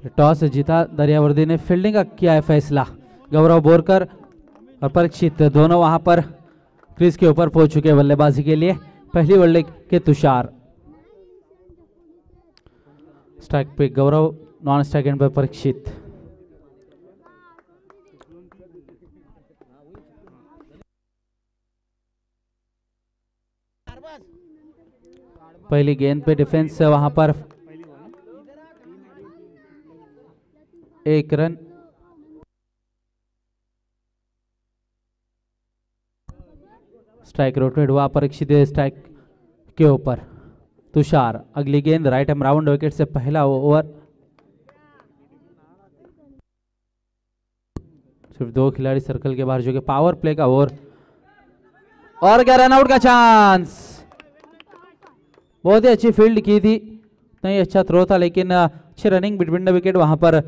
Toss जीता दरियावर्दी ने, fielding का किया है फैसला। गौरव बोरकर और परीक्षित दोनों वहां पर क्रीज के ऊपर पहुंच चुके हैं बल्लेबाजी के लिए। पहली बल्ले के तुषार, स्ट्राइक पे गौरव, नॉन स्ट्राइक एंड पे परीक्षित। पहली गेंद पे डिफेंस वहां पर 1 रन। स्ट्राइक रोटेट हुआ, परीक्षित स्ट्राइक के ऊपर। तुषार, अगली गेंद राइट एम राउंड विकेट से पहला ओवर। सिर्फ 2 खिलाड़ी सर्कल के बाहर, जो कि पावर प्ले का ओवर और क्या रन आउट का चांस। बहुत ही अच्छी फील्ड की थी, नहीं अच्छा थ्रो था, लेकिन अच्छी रनिंग बिटवीन द विकेट वहां पर,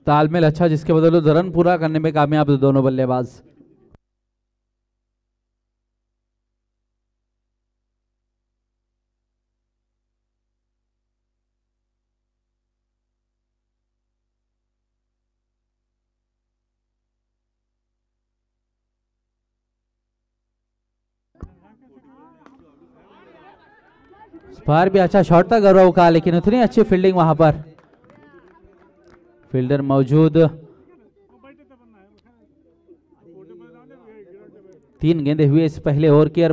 तालमेल अच्छा, जिसके बदौलत रन पूरा करने में कामयाब दोनों बल्लेबाज। बाहर भी अच्छा शॉट था गौरव का, लेकिन उतनी अच्छी फील्डिंग वहां पर, फील्डर मौजूद। 3 गेंदें हुई इस पहले ओवर की और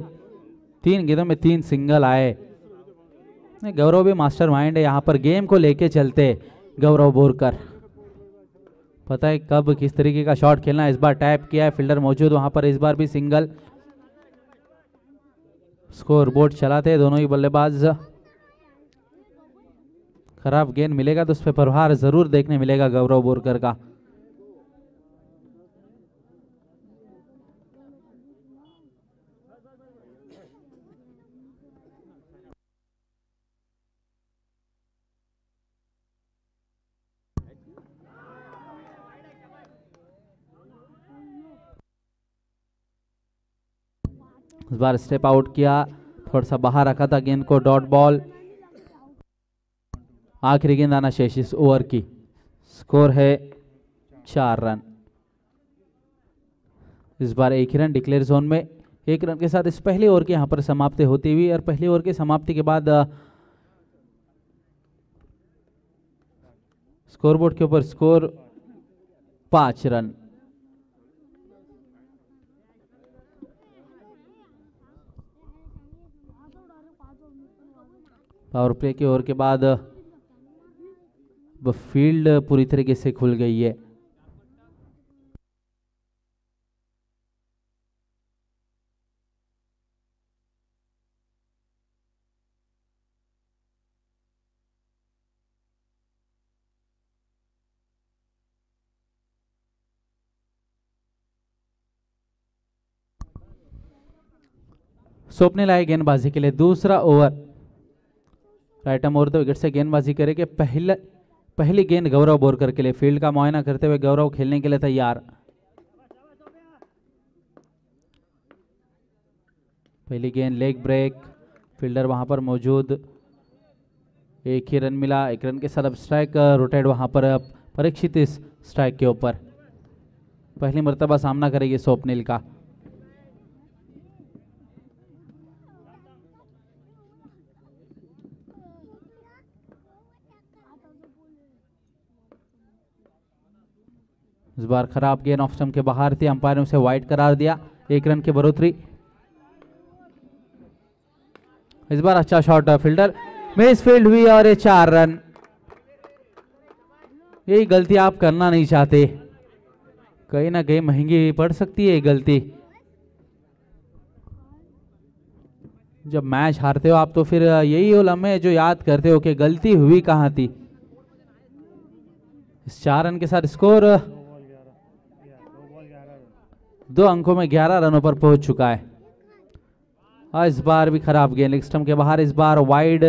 3 गेंदों में 3 सिंगल आए। गौरव भी मास्टर माइंड है यहाँ पर, गेम को लेके चलते गौरव बोरकर, पता है कब किस तरीके का शॉट खेलना है। इस बार टैप किया है, फील्डर मौजूद वहां पर, इस बार भी सिंगल। स्कोर बोर्ड चलाते दोनों ही बल्लेबाज। खराब गेंद मिलेगा तो उस पर प्रहार जरूर देखने मिलेगा गौरव बोरकर का। इस बार स्टेप आउट किया, थोड़ा सा बाहर रखा था गेंद को, डॉट बॉल। आखिरी गेंद आना शेष इस ओवर की। स्कोर है 4 रन। इस बार 1 ही रन डिक्लेयर जोन में। 1 रन के साथ इस पहले ओवर की यहां पर समाप्ति होती हुई, और पहले ओवर की समाप्ति के बाद स्कोरबोर्ड के ऊपर स्कोर 5 रन। पावर प्ले के ओवर के बाद फील्ड पूरी तरीके से खुल गई है। स्वप्निल आए गेंदबाजी के लिए, दूसरा over. Right arm over wicket से गेंदबाजी करेंगे। पहली गेंद गौरव बोरकर के लिए, फील्ड का मुआयना करते हुए गौरव खेलने के लिए तैयार। पहली गेंद लेग ब्रेक, फील्डर वहां पर मौजूद। 1 ही रन मिला, 1 रन के साथ अब स्ट्राइक रोटेट वहां पर, परीक्षित इस स्ट्राइक के ऊपर। पहली मर्तबा सामना करेगी स्वप्निल का। इस बार खराब गेंद ऑफ स्टंप के बाहर थी, अंपायर ने उसे वाइड करार दिया। 1 रन की बढ़ोतरी। इस बार अच्छा शॉट, फील्डर मिस फील्ड हुई और ये 4 रन। यही गलती आप करना नहीं चाहते, कहीं ना कहीं महंगी पड़ सकती है ये गलती। जब मैच हारते हो आप तो फिर यही हो लम्हे जो याद करते हो कि गलती हुई कहां थी। इस 4 रन के साथ स्कोर 2 अंकों में 11 रनों पर पहुंच चुका है। और इस बार भी खराब गेंद लेग स्टंप के बाहर, इस बार वाइड।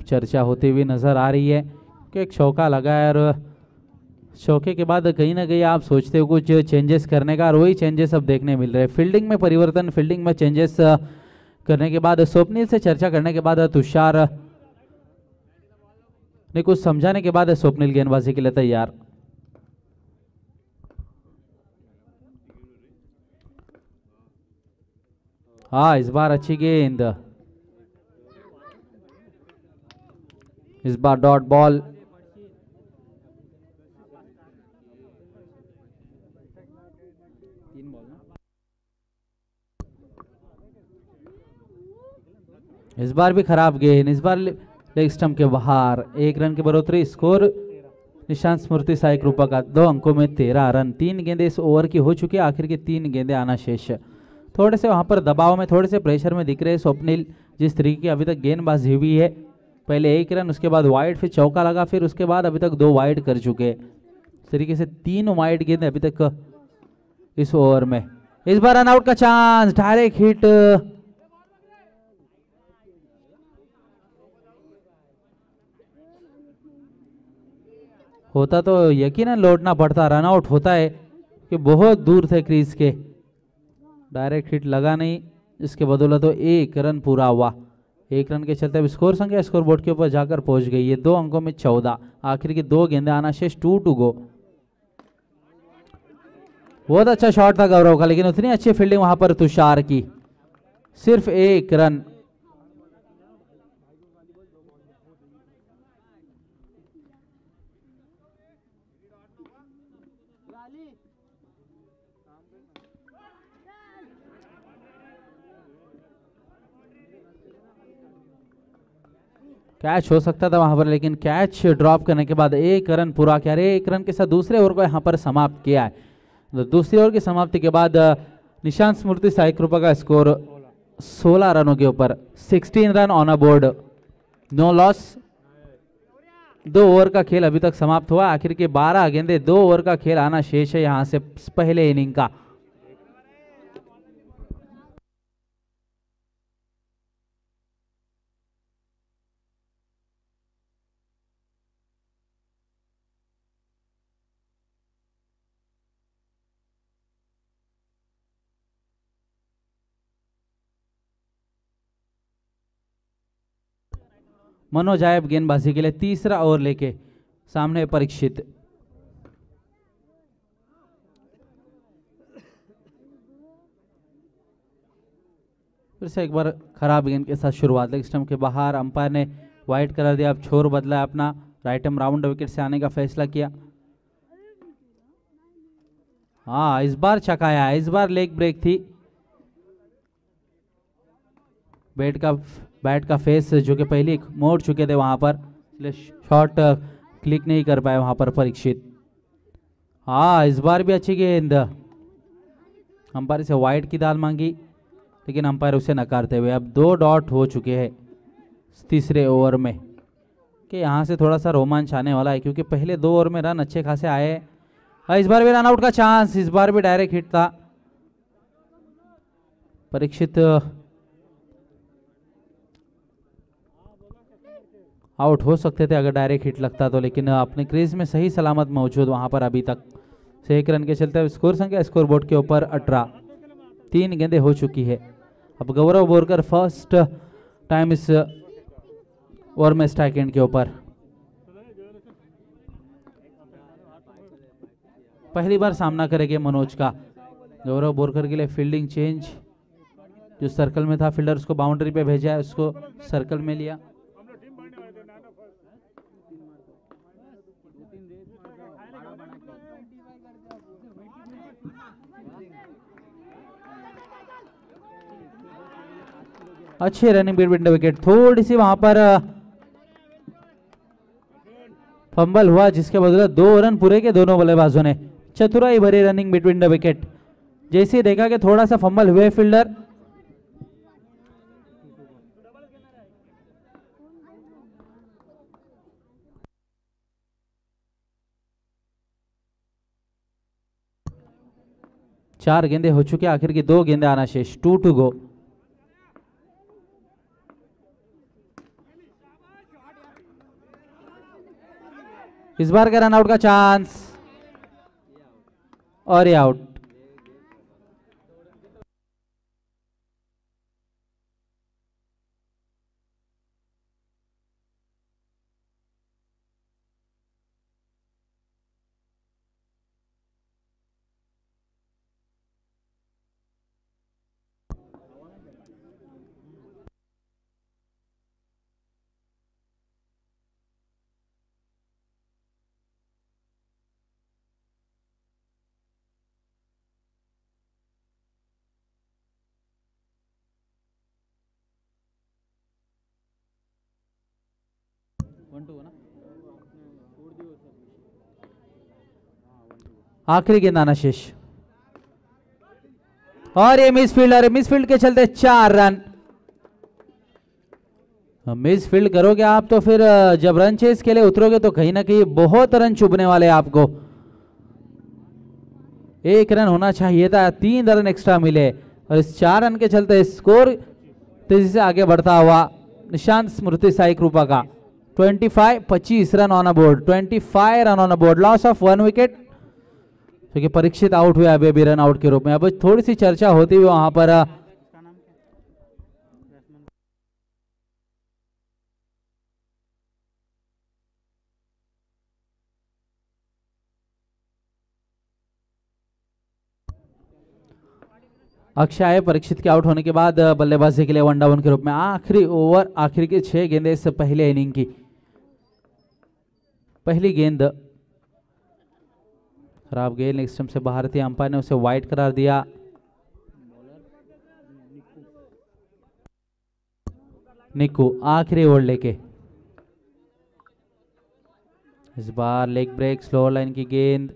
अब चर्चा होती हुई नज़र आ रही है कि एक चौका लगा है और चौके के बाद कहीं ना कहीं आप सोचते हो कुछ चेंजेस करने का, और वही चेंजेस अब देखने मिल रहे हैं। फील्डिंग में परिवर्तन, फील्डिंग में चेंजेस करने के बाद स्वप्निल से चर्चा करने के बाद तुषार ने कुछ समझाने के बाद स्वप्निल गेंदबाजी के लिए तैयार। हाँ, इस बार अच्छी गेंद, इस बार डॉट बॉल। इस बार भी खराब गेंद, इस बार लेग स्टंप के बाहर। 1 रन की बढ़ोतरी, स्कोर निशांत स्मृति साई कृपा का 2 अंकों में 13 रन। 3 गेंदें इस ओवर की हो चुकी है, आखिर की 3 गेंदें आना शेष। थोड़े से वहां पर दबाव में, थोड़े से प्रेशर में दिख रहे हैं स्वप्निल। जिस तरीके की अभी तक गेंदबाजी हुई है, पहले 1 रन, उसके बाद वाइड, फिर चौका लगा, फिर उसके बाद अभी तक 2 वाइड कर चुके। इस तरीके से 3 वाइड गेंदें अभी तक इस ओवर में। इस बार रन आउट का चांस, डायरेक्ट हिट। होता तो यकीनन लौटना पड़ता, रन आउट होता है कि बहुत दूर थे क्रीज के। डायरेक्ट हिट लगा नहीं, इसके बदौलत तो 1 रन पूरा हुआ। 1 रन के चलते अब स्कोर संख्या स्कोर बोर्ड के ऊपर जाकर पहुंच गई है 2 अंकों में 14। आखिर की 2 गेंदें आना शेष, 2 टू गो। बहुत अच्छा शॉट था गौरव का, लेकिन उतनी अच्छी फील्डिंग वहां पर तुषार की। सिर्फ 1 रन। कैच हो सकता था वहां पर, लेकिन कैच ड्रॉप करने के बाद 1 रन पूरा किया। 1 रन के साथ दूसरे ओवर को यहां पर समाप्त किया है। तो दूसरे ओवर की समाप्ति के बाद निशांत स्मृति साई कृपा का स्कोर 16 रनों के ऊपर, 16 run on a board, no loss. 2 over का खेल अभी तक समाप्त हुआ। आखिर के 12 गेंदे, 2 ओवर का खेल आना शेष है यहां से पहले इनिंग का। मनोज आयब गेंदबाजी के लिए तीसरा ओवर लेके सामने परीक्षित। फिर से एक बार खराब गेंद के साथ शुरुआत, लेग स्टंप के बाहर। अंपायर ने वाइड करा दिया, अब छोर बदला है अपना, राइट एम राउंड विकेट से आने का फैसला किया। हाँ, इस बार चकाया, इस बार लेग ब्रेक थी। बैट का फेस जो कि पहले मोड़ चुके थे वहां पर, इसलिए शॉट क्लिक नहीं कर पाए वहां पर परीक्षित। हाँ, इस बार भी अच्छी गेंद। अंपायर से वाइड की दाल मांगी, लेकिन अंपायर उसे नकारते हुए। अब 2 डॉट हो चुके हैं तीसरे ओवर में, कि यहाँ से थोड़ा सा रोमांच आने वाला है, क्योंकि पहले 2 ओवर में रन अच्छे खासे आए। इस बार भी रन आउट का चांस, इस बार भी डायरेक्ट हिट था। परीक्षित आउट हो सकते थे अगर डायरेक्ट हिट लगता तो, लेकिन अपने क्रीज में सही सलामत मौजूद वहां पर अभी तक। 1 रन के चलते स्कोर संख्या स्कोर बोर्ड के ऊपर 18। 3 गेंदें हो चुकी है। अब गौरव बोरकर फर्स्ट टाइम इस ओवर में स्ट्राइक एंड के ऊपर, पहली बार सामना करेंगे मनोज का। गौरव बोरकर के लिए फील्डिंग चेंज, जो सर्कल में था फील्डर उसको बाउंड्री पे भेजा है, उसको सर्कल में लिया। अच्छे रनिंग बिटवीन द विकेट। थोड़ी सी वहां पर फंबल हुआ, जिसके बदले 2 रन पूरे के दोनों बल्लेबाजों ने। चतुराई भरी रनिंग बिटवीन द विकेट। जैसे ही देखा कि थोड़ा सा फंबल हुए फील्डर, चार गेंदे हो चुके, आखिर की 2 गेंदे आना शेष, 2 टू गो। इस बार का रन आउट का चांस और ये आउट। आखिरी गेंद आना शेष और ये मिसफील्ड के चलते 4 रन। मिसफील्ड करोगे आप तो फिर जब रन चेस के लिए उतरोगे तो कहीं ना कहीं बहुत रन चुभने वाले आपको। 1 रन होना चाहिए था, 3 रन एक्स्ट्रा मिले और इस 4 रन के चलते स्कोर तेजी से आगे बढ़ता हुआ निशांत स्मृति साई कृपा का 25 run on board, 25 run on board, loss of 1 wicket क्योंकि परीक्षित आउट हुए अभी भी रन आउट के रूप में। अब थोड़ी सी चर्चा होती हुई वहां पर अक्षय परीक्षित के आउट होने के बाद बल्लेबाजी के लिए 1 डाउन के रूप में आखिरी ओवर, आखिर की 6 गेंदें इस पहले इनिंग की। पहली गेंद खराब गेंद, नेक्स्ट स्टंप से भारतीय अंपायर ने उसे वाइड करार दिया। निक्कू आखिरी ओवर लेके इस बार लेग ब्रेक, स्लो लाइन की गेंद,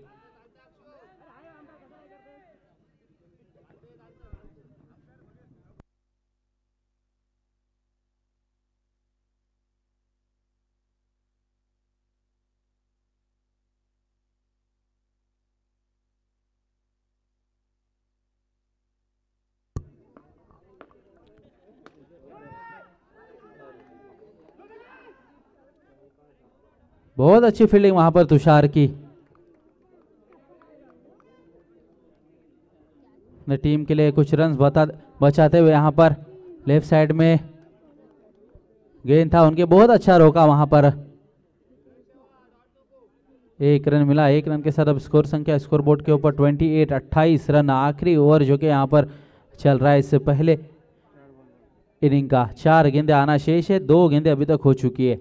बहुत अच्छी फील्डिंग वहां पर तुषार की। टीम के लिए कुछ रन बचाते हुए यहां पर लेफ्ट साइड में गेंद था उनके, बहुत अच्छा रोका वहां पर। 1 रन मिला, 1 रन के साथ अब स्कोर संख्या स्कोर बोर्ड के ऊपर 28 रन। आखिरी ओवर जो कि यहां पर चल रहा है इससे पहले इनिंग का। 4 गेंदें आना शेष है, 2 गेंदें अभी तक हो चुकी है।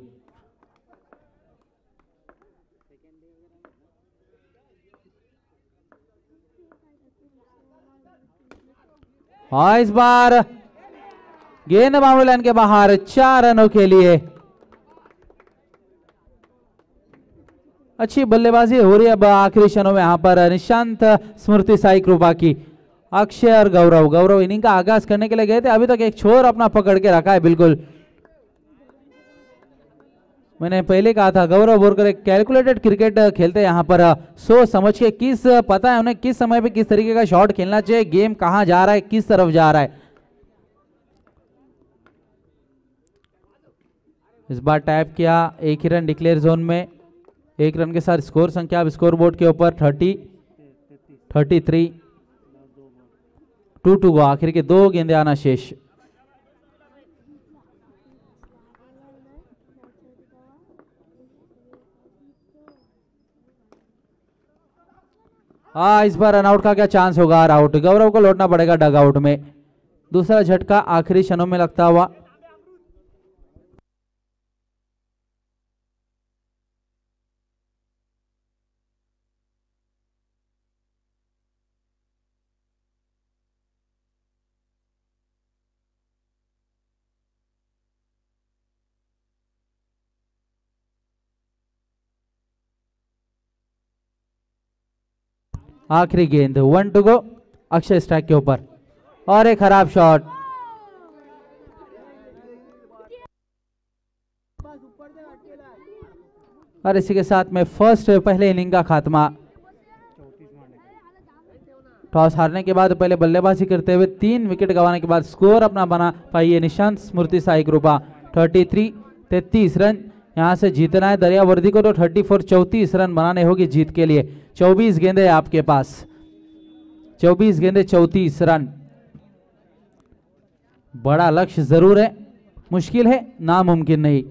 और इस बार गेंद बाउंड्री लाइन के बाहर 4 रनों के लिए। अच्छी बल्लेबाजी हो रही है अब आखिरी क्षणों में यहां पर निशांत स्मृति साई कृपा की। अक्षय और गौरव इनिंग का आगाज करने के लिए गए थे, अभी तक एक छोर अपना पकड़ के रखा है। बिल्कुल मैंने पहले कहा था गौरव बोरकर एक कैलकुलेटेड क्रिकेट खेलते हैं यहाँ पर, सोच समझ के, पता है उन्हें किस समय पे किस तरीके का शॉट खेलना चाहिए, गेम कहां जा रहा है, किस तरफ जा रहा है। इस बार टैप किया, 1 ही रन डिक्लेयर जोन में, 1 रन के साथ स्कोर संख्या अब स्कोर बोर्ड के ऊपर 33, 2 आखिर के 2 गेंदे आना शेष। इस बार रनआउट का क्या चांस होगा? आउट, गौरव को लौटना पड़ेगा डग आउट में। दूसरा झटका आखिरी क्षणों में लगता हुआ। आखिरी गेंद, 1 टू गो, अक्षय स्ट्राइक के ऊपर और एक खराब शॉट। और इसी के साथ में फर्स्ट पहले इनिंग का खात्मा। टॉस हारने के बाद पहले बल्लेबाजी करते हुए 3 विकेट गंवाने के बाद स्कोर अपना बना पाई है निशांत स्मृति साई कृपा 33 रन। यहां से जीतना है दरियावर्दी को तो 34 रन बनाने होगी जीत के लिए। 24 गेंदे आपके पास, 24 गेंदे 34 रन। बड़ा लक्ष्य जरूर है, मुश्किल है, नामुमकिन नहीं।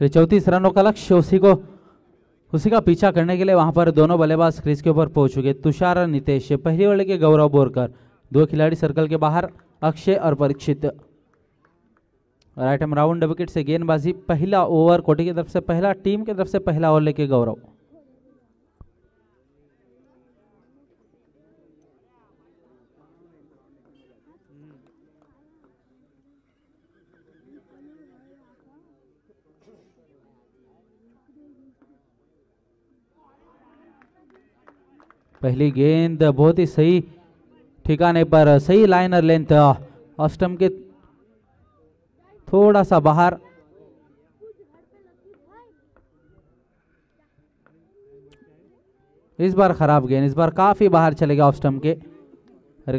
फिर 34 रनों का लक्ष्य, उसी का पीछा करने के लिए वहां पर दोनों बल्लेबाज क्रीज के ऊपर पहुंच चुके। तुषार और नितेश, पहली ओवर के गौरव बोरकर, दो खिलाड़ी सर्कल के बाहर, अक्षय और Parikshit. Right hand round wicket से गेंदबाजी। पहला ओवर कोटी की तरफ से, पहला टीम की तरफ से पहला ओवर लेके गौरव। पहली गेंद बहुत ही सही ठिकाने पर, सही लाइनर लेंथ, ऑफ स्टंप के थोड़ा सा बाहर। इस बार खराब गेंद, इस बार काफी बाहर चलेगा ऑफ स्टंप के।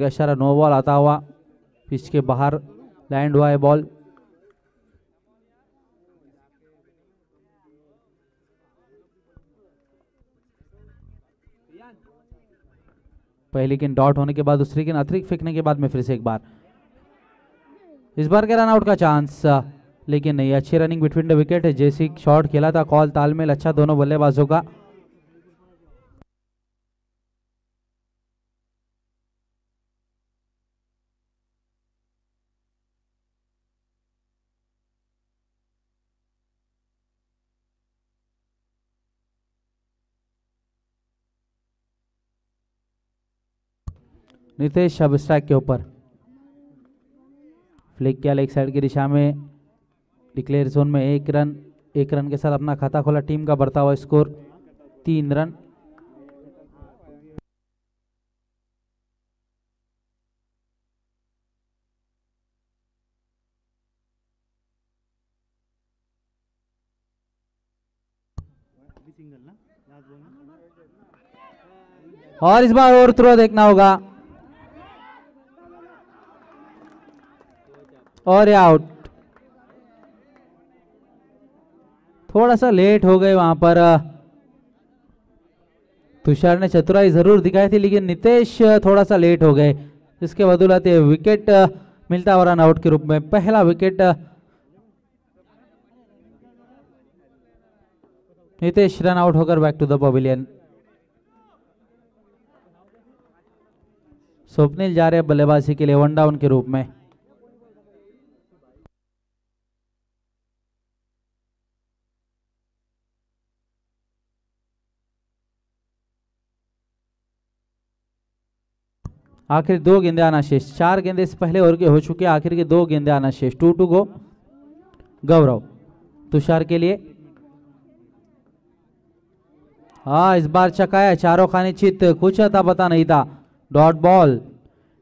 इशारा नो बॉल आता हुआ पिच के बाहर लैंड हुआ है बॉल। पहली गेंद डॉट होने के बाद दूसरी गेंद अतिरिक्त फेंकने के बाद में फिर से एक बार, इस बार के रन आउट का चांस, लेकिन नहीं। अच्छी रनिंग बिटवीन द विकेट है, जैसी शॉट खेला था, कॉल तालमेल अच्छा दोनों बल्लेबाजों का। नितेश अब स्ट्राइक के ऊपर, फ्लिक किया लेग साइड की दिशा में, डिक्लेयर जोन में एक रन के साथ अपना खाता खोला। टीम का बढ़ता हुआ स्कोर 3 रन। और इस बार और थ्रो देखना होगा, और आउट। थोड़ा सा लेट हो गए वहां पर, तुषार ने चतुराई जरूर दिखाई थी, लेकिन नितेश थोड़ा सा लेट हो गए, जिसके बदौलत विकेट मिलता हुआ रन आउट के रूप में। पहला विकेट नितेश रन आउट होकर back to the pavilion. Swapnil जा रहे बल्लेबाजी के लिए वन डाउन के रूप में। आखिर 2 गेंदे आना शेष, 4 गेंदे इस पहले ओवर के हो चुके, आखिर के 2 गेंदे आना शेष। 2 टू गो। गौरव तुषार के लिए, हाँ, इस बार चकाया, चारों खाने चित, कुछ अता पता नहीं था। डॉट बॉल,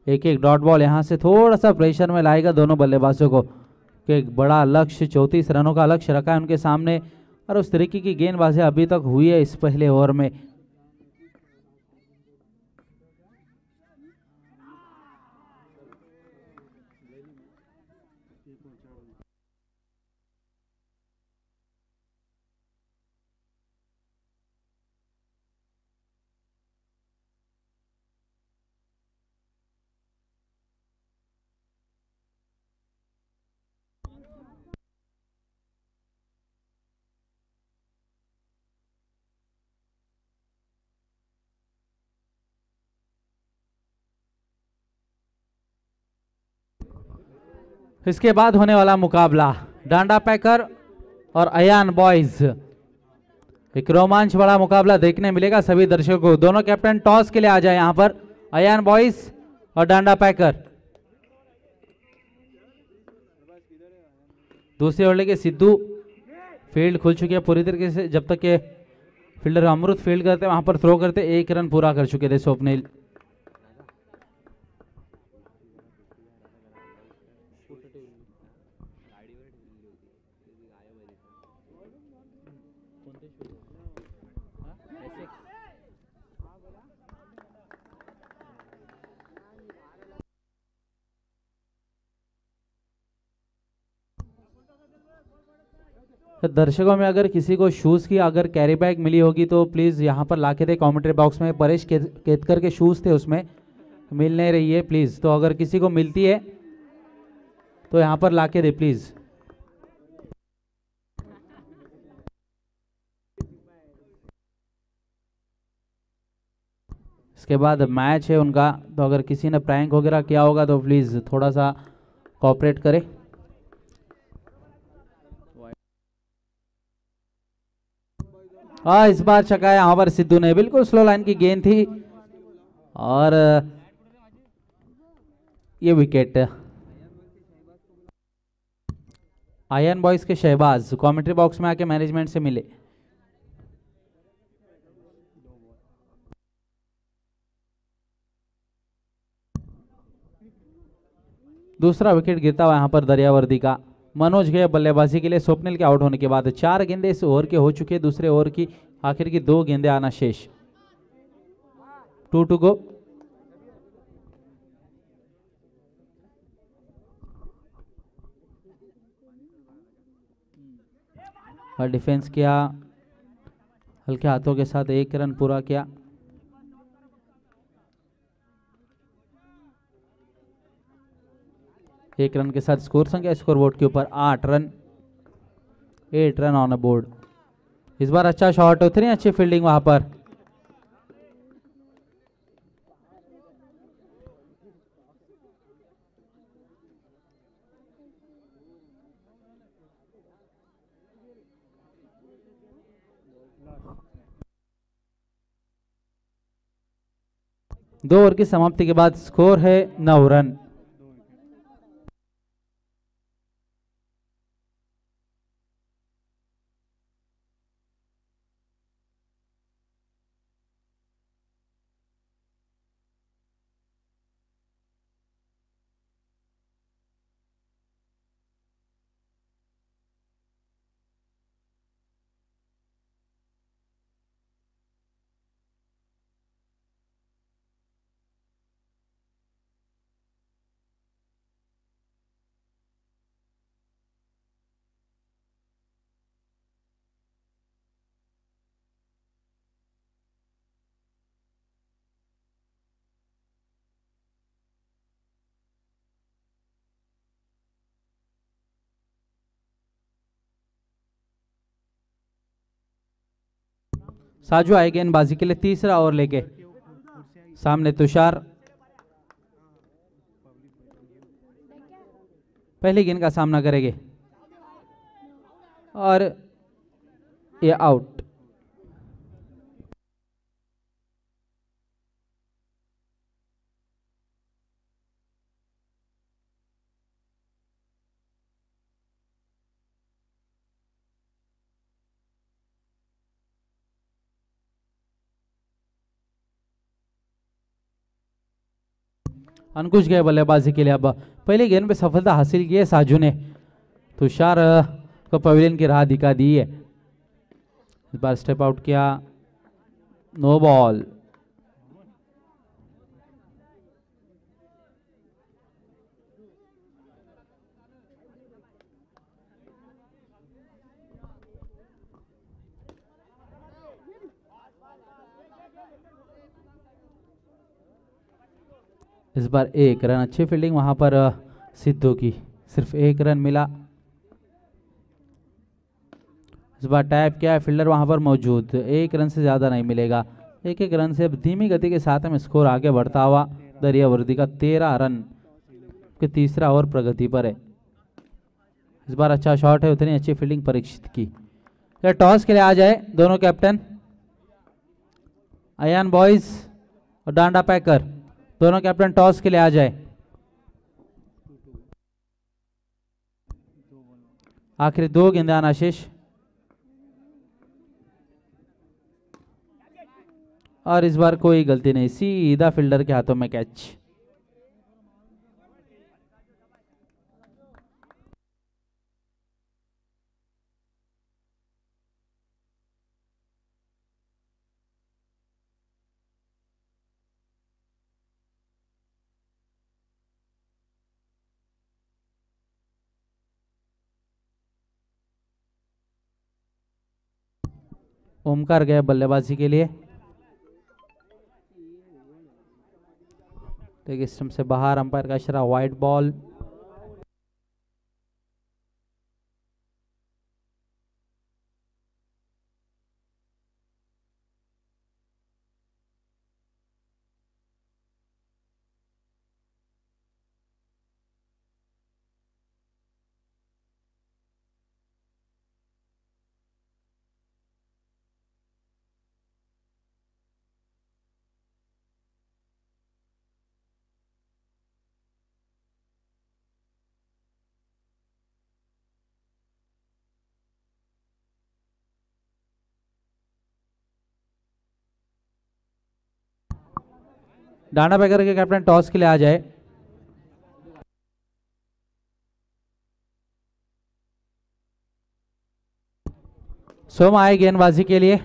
एक एक डॉट बॉल यहां से थोड़ा सा प्रेशर में लाएगा दोनों बल्लेबाजों को कि एक बड़ा लक्ष्य 34 रनों का लक्ष्य रखा है उनके सामने और उस तरीके की गेंदबाजी अभी तक हुई है इस पहले ओवर में। इसके बाद होने वाला मुकाबला डांडा पैकर और अयान बॉयज, एक रोमांच बड़ा मुकाबला देखने मिलेगा सभी दर्शकों को। दोनों कैप्टन टॉस के लिए आ जाए यहां पर, अयान बॉयज और डांडा पैकर। दूसरे ओवर के सिद्धू, फील्ड खुल चुकी है पूरी तरीके से, जब तक के फील्डर अमृत फील्ड करते वहां पर थ्रो करते, 1 रन पूरा कर चुके थे स्वप्निल। तो दर्शकों में अगर किसी को शूज की अगर कैरी बैग मिली होगी तो प्लीज यहां पर ला के दे कमेंट्री बॉक्स में। परेश केतकर के शूज थे उसमें, मिल नहीं रही है प्लीज, तो अगर किसी को मिलती है तो यहां पर ला के दे प्लीज। इसके बाद मैच है उनका, तो अगर किसी ने प्रैंक वगैरह किया होगा तो प्लीज थोड़ा सा कोऑपरेट करे। हाँ, इस बार चकाया यहां पर सिद्धू ने, बिल्कुल स्लो लाइन की गेंद थी और ये विकेट। आयन बॉयज के शहबाज कमेंट्री बॉक्स में आके मैनेजमेंट से मिले। दूसरा विकेट गिरता हुआ यहां पर दरियावर्दी का। मनोज गए बल्लेबाजी के लिए स्वप्निल के आउट होने के बाद। 4 गेंदे इस ओवर के हो चुके हैं, दूसरे ओवर की आखिर की 2 गेंदे आना शेष। 2 टू गो। और डिफेंस किया हल्के हाथों के साथ, 1 रन पूरा किया। एक रन के साथ स्कोर संख्या स्कोर बोर्ड के ऊपर 8 run, 8 run on a board. इस बार अच्छा शॉट, उतनी अच्छी फील्डिंग वहां पर। दो ओवर की समाप्ति के बाद स्कोर है 9 रन। साजू आए गेंदबाजी के लिए तीसरा ओवर लेके। सामने तुषार, पहली गेंद का सामना करेंगे और ये आउट। अंकुश गए बल्लेबाजी के लिए। अब पहले गेंद पे सफलता हासिल की है साजू ने, तुषार को पवेलियन की राह दिखा दी है। इस बार स्टेप आउट किया, नो बॉल। इस बार 1 रन, अच्छी फील्डिंग वहां पर सिद्धू की, सिर्फ 1 रन मिला। इस बार टैप किया है, फील्डर वहां पर मौजूद, 1 रन से ज्यादा नहीं मिलेगा। 1-1 रन से अब धीमी गति के साथ में स्कोर आगे बढ़ता हुआ दरियावर्दी का 13 रन के तीसरा ओवर प्रगति पर है। इस बार अच्छा शॉट है, उतनी अच्छी फील्डिंग परीक्षित की। तो टॉस के लिए आ जाए दोनों कैप्टन, अयान बॉयज और डांडा पैकर, दोनों कैप्टन टॉस के लिए आ जाए। आखिरी 2 गेंदें आना शेष, और इस बार कोई गलती नहीं, सीधा फील्डर के हाथों में कैच। ओमकार गए बल्लेबाजी के लिए, तो स्टंप से बाहर, अंपायर का इशारा, वाइड बॉल। डांडा पैकर के कैप्टन टॉस के लिए आ जाए। सोमा आए गेंदबाजी के लिए,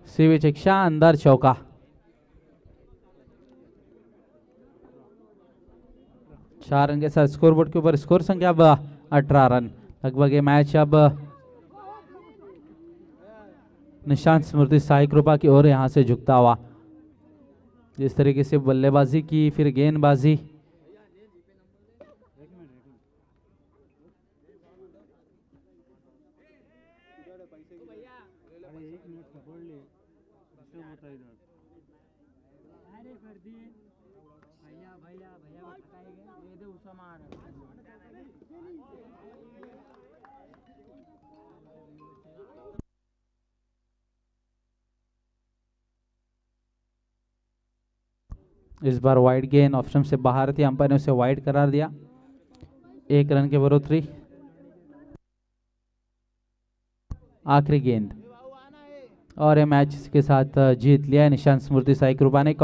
सीवी शिक्षा अंदर चौका। चार रन के साथ स्कोरबोर्ड के ऊपर स्कोर संख्या अब 18 रन। लगभग ये मैच अब निशांत स्मृति साई कृपा की ओर यहां से झुकता हुआ। जिस तरीके से बल्लेबाजी की, फिर गेंदबाजी, इस बार वाइड गेंद ऑप्शन से बाहर थी, अंपायर ने उसे वाइड करार दिया। 1 रन की बढ़ोतरी। आखिरी गेंद, और ये मैच के साथ जीत लिया है निशांत स्मृति साई कृपा ने।